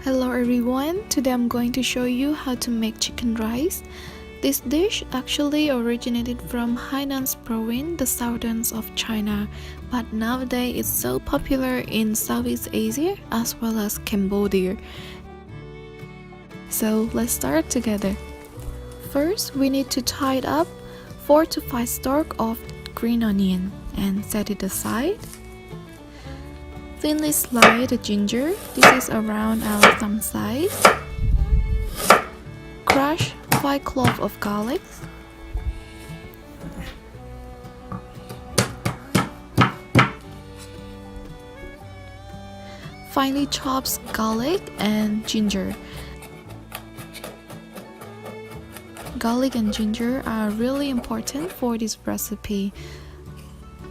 Hello everyone, today I'm going to show you how to make chicken rice. This dish actually originated from Hainan's province, the southerns of China, but nowadays it's so popular in Southeast Asia as well as Cambodia. So let's start together. First, we need to tie up 4 to 5 stalks of green onion and set it aside. Thinly slice the ginger, this is around our thumb size. Crush 5 cloves of garlic. Finely chopped garlic and ginger. Garlic and ginger are really important for this recipe.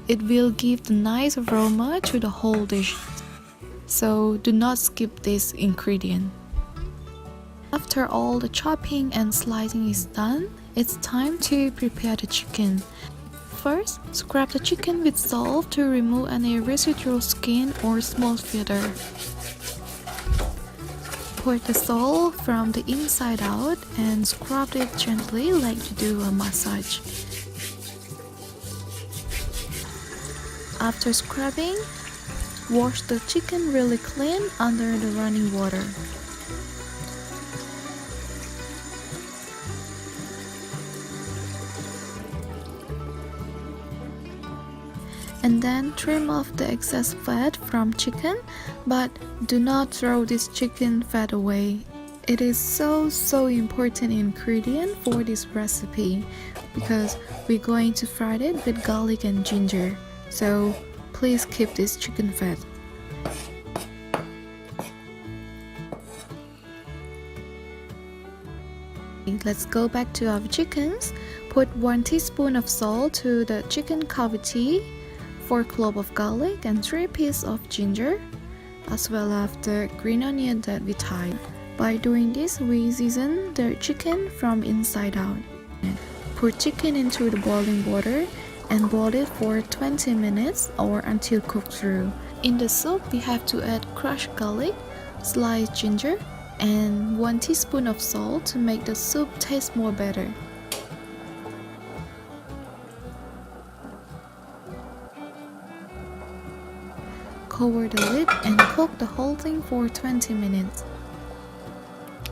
It will give the nice aroma to the whole dish, so do not skip this ingredient. After all the chopping and slicing is done, it's time to prepare the chicken. First, scrub the chicken with salt to remove any residual skin or small feather. Pour the salt from the inside out and scrub it gently like you do a massage. After scrubbing, wash the chicken really clean under the running water. And then trim off the excess fat from chicken, but do not throw this chicken fat away. It is so important ingredient for this recipe because we're going to fry it with garlic and ginger. So please keep this chicken fat. Let's go back to our chickens. Put 1 teaspoon of salt to the chicken cavity, 4 cloves of garlic and 3 pieces of ginger, as well as the green onion that we tied. By doing this, we season the chicken from inside out. Put chicken into the boiling water and boil it for 20 minutes or until cooked through. In the soup, we have to add crushed garlic, sliced ginger, and 1 teaspoon of salt to make the soup taste more better. Cover the lid and cook the whole thing for 20 minutes.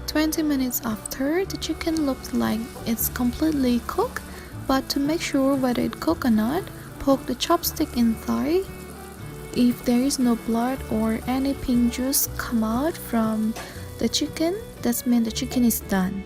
20 minutes after, the chicken looks like it's completely cooked. But to make sure whether it's cooked or not, poke the chopstick inside. If there is no blood or any pink juice come out from the chicken, that means the chicken is done.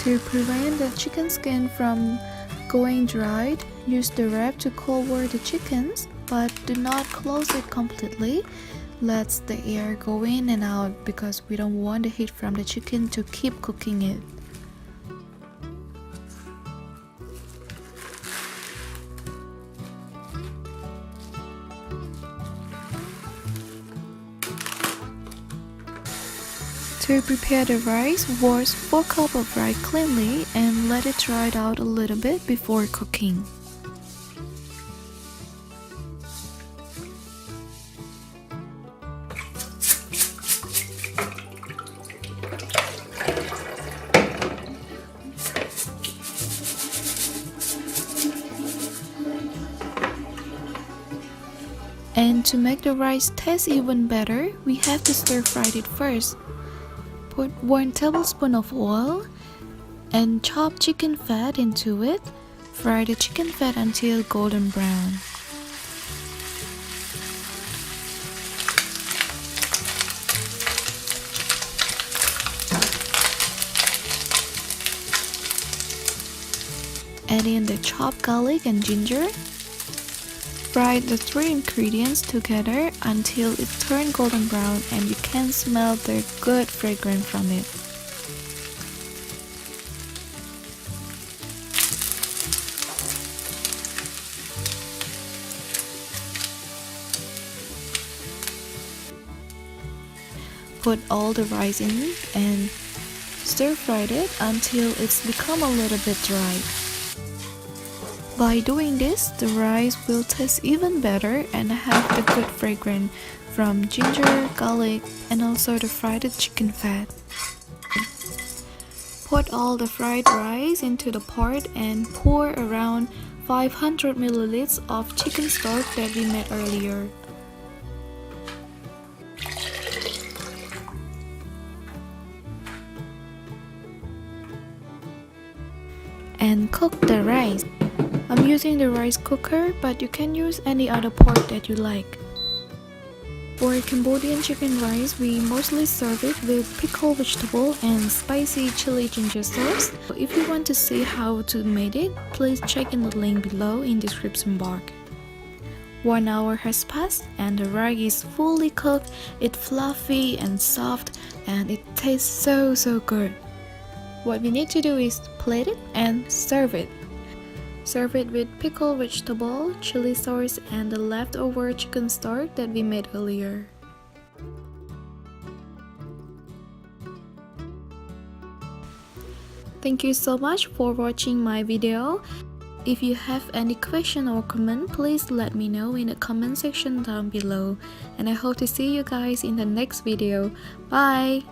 To prevent the chicken skin from going dry, use the wrap to cover the chickens, but do not close it completely. Let the air go in and out because we don't want the heat from the chicken to keep cooking it. To prepare the rice, wash 4 cups of rice cleanly and let it dry out a little bit before cooking. And to make the rice taste even better, we have to stir fry it first. Put 1 tablespoon of oil and chop chicken fat into it. Fry the chicken fat until golden brown. Add in the chopped garlic and ginger. Fry the 3 ingredients together until it turns golden brown and you can smell the good fragrance from it. put all the rice in and stir-fried it until it's become a little bit dry. By doing this, the rice will taste even better and have the good fragrance from ginger, garlic, and also the fried chicken fat. Put all the fried rice into the pot and pour around 500 ml of chicken stock that we made earlier. And cook the rice. I'm using the rice cooker, but you can use any other pot that you like. For Cambodian chicken rice, we mostly serve it with pickled vegetable and spicy chili ginger sauce. If you want to see how to make it, please check in the link below in description box. 1 hour has passed and the rice is fully cooked. It's fluffy and soft and it tastes so good. What we need to do is plate it and serve it. Serve it with pickled vegetable, chili sauce, and the leftover chicken stock that we made earlier. Thank you so much for watching my video. If you have any question or comment, please let me know in the comment section down below. And I hope to see you guys in the next video. Bye!